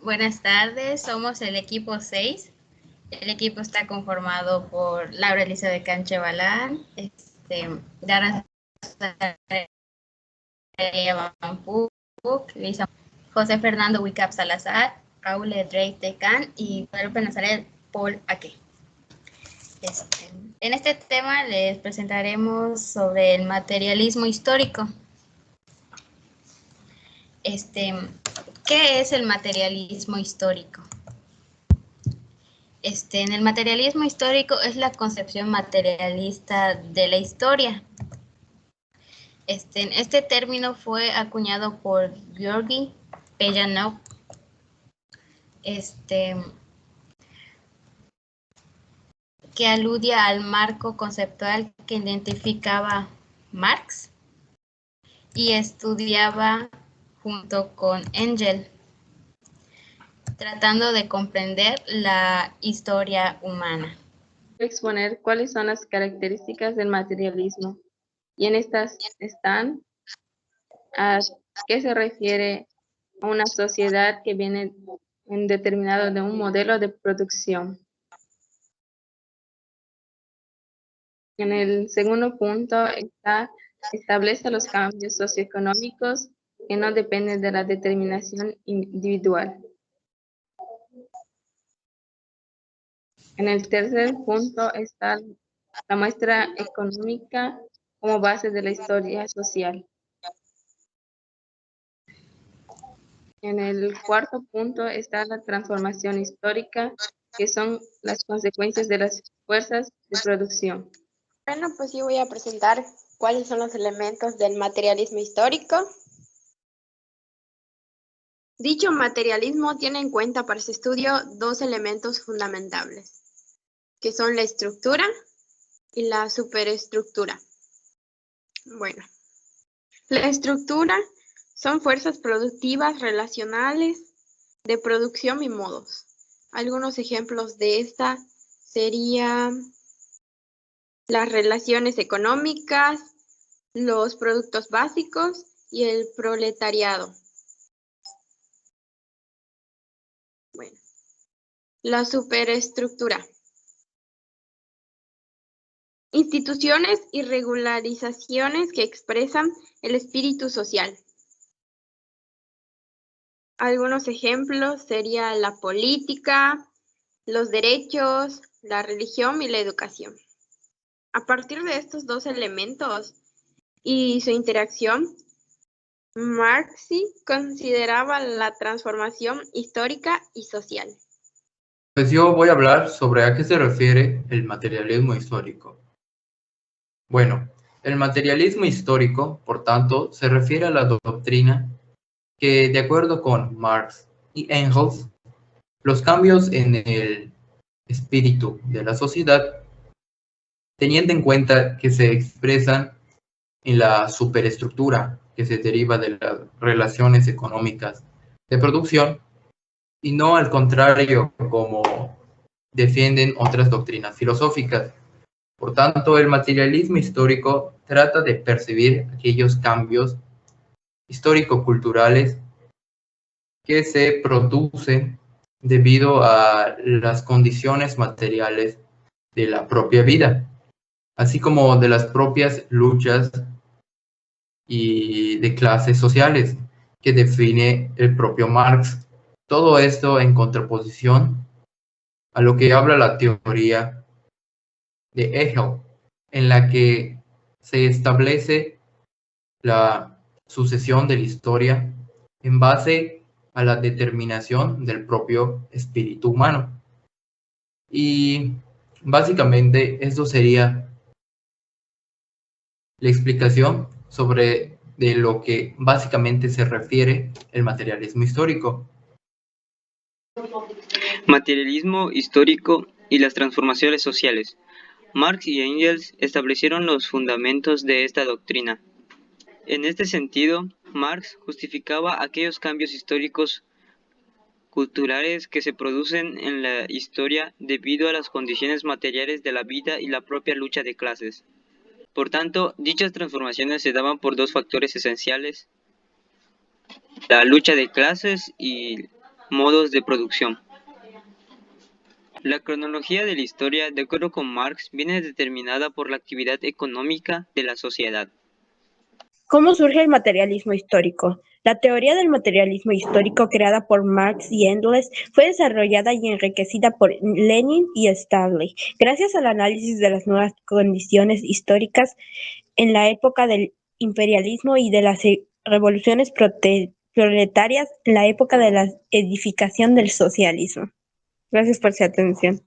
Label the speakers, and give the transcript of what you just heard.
Speaker 1: Buenas tardes, somos el equipo 6. El equipo está conformado por Laura Elizabeth Canche Balán, Dara Luisa, José Fernando Wicap Salazar, Raúl Drake Tecan y Guadalupe Nazaret Paul Aque. En este tema les presentaremos sobre el materialismo histórico. ¿Qué es el materialismo histórico? En el materialismo histórico es la concepción materialista de la historia. Este término fue acuñado por Georgi Pejanov, que aludía al marco conceptual que identificaba Marx y estudiaba junto con Engels, tratando de comprender la historia humana.
Speaker 2: Exponer cuáles son las características del materialismo y en estas están a qué se refiere a una sociedad que viene determinado de un modelo de producción. En el segundo punto establece los cambios socioeconómicos que no dependen de la determinación individual. En el tercer punto está la muestra económica como base de la historia social. En el cuarto punto está la transformación histórica, que son las consecuencias de las fuerzas de producción.
Speaker 3: Bueno, pues yo voy a presentar cuáles son los elementos del materialismo histórico. Dicho materialismo tiene en cuenta para su estudio dos elementos fundamentales, que son la estructura y la superestructura. Bueno, la estructura son fuerzas productivas relacionales de producción y modos. Algunos ejemplos de esta serían las relaciones económicas, los productos básicos y el proletariado. Bueno, la superestructura. Instituciones y regularizaciones que expresan el espíritu social. Algunos ejemplos serían la política, los derechos, la religión y la educación. A partir de estos dos elementos y su interacción, Marx consideraba la transformación histórica y social.
Speaker 4: Pues yo voy a hablar sobre a qué se refiere el materialismo histórico. Bueno, el materialismo histórico, por tanto, se refiere a la doctrina que, de acuerdo con Marx y Engels, los cambios en el espíritu de la sociedad, teniendo en cuenta que se expresan en la superestructura que se deriva de las relaciones económicas de producción, y no al contrario como defienden otras doctrinas filosóficas. Por tanto, el materialismo histórico trata de percibir aquellos cambios histórico-culturales que se producen debido a las condiciones materiales de la propia vida, así como de las propias luchas y de clases sociales que define el propio Marx. Todo esto en contraposición a lo que habla la teoría de Hegel, en la que se establece la sucesión de la historia en base a la determinación del propio espíritu humano. Y básicamente esto sería la explicación sobre de lo que básicamente se refiere el materialismo histórico.
Speaker 5: Materialismo histórico y las transformaciones sociales. Marx y Engels establecieron los fundamentos de esta doctrina. En este sentido, Marx justificaba aquellos cambios históricos culturales que se producen en la historia debido a las condiciones materiales de la vida y la propia lucha de clases. Por tanto, dichas transformaciones se daban por dos factores esenciales: la lucha de clases y modos de producción. La cronología de la historia, de acuerdo con Marx, viene determinada por la actividad económica de la sociedad.
Speaker 6: ¿Cómo surge el materialismo histórico? La teoría del materialismo histórico creada por Marx y Engels fue desarrollada y enriquecida por Lenin y Stalin, gracias al análisis de las nuevas condiciones históricas en la época del imperialismo y de las revoluciones proletarias en la época de la edificación del socialismo. Gracias por su atención.